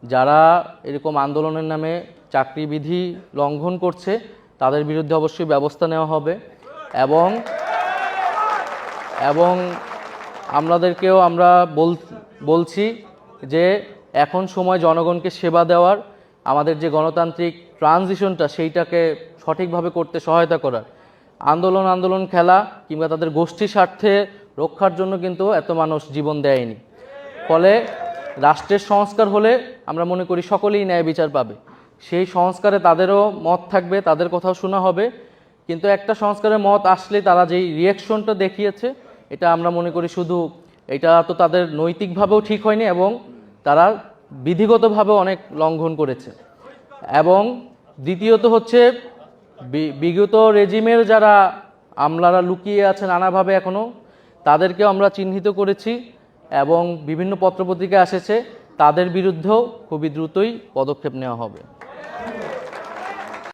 যারা এরকম আন্দোলনের নামে চাকরি বিধি লঙ্ঘন করছে তাদের বিরুদ্ধে অবশ্যই ব্যবস্থা নেওয়া হবে এবং এবং আমাদেরকেও আমরা বলছি যে এখন সময় জনগণকে সেবা দেওয়ার, আমাদের যে গণতান্ত্রিক ট্রানজিশনটা সেইটাকে সঠিকভাবে করতে সহায়তা করার। আন্দোলন খেলা কিংবা তাদের গোষ্ঠী স্বার্থে রক্ষার জন্য কিন্তু এত মানুষ জীবন দেয়নি। ফলে রাষ্ট্রের সংস্কার হলে আমরা মনে করি সকলেই ন্যায় বিচার পাবে। সেই সংস্কারে তাদেরও মত থাকবে, তাদের কথাও শোনা হবে। কিন্তু একটা সংস্কারের মত আসলে তারা যেই রিয়াকশনটা দেখিয়েছে, এটা আমরা মনে করি শুধু এটা তো তাদের নৈতিকভাবেও ঠিক হয়নি এবং তারা বিধিগতভাবেও অনেক লঙ্ঘন করেছে। এবং দ্বিতীয়ত হচ্ছে বিগত রেজিমের যারা আমলারা লুকিয়ে আছে নানাভাবে এখনও, তাদেরকেও আমরা চিহ্নিত করেছি এবং বিভিন্ন পত্রপত্রিকা এসেছে, তাদের বিরুদ্ধেও খুবই দ্রুতই পদক্ষেপ নেওয়া হবে।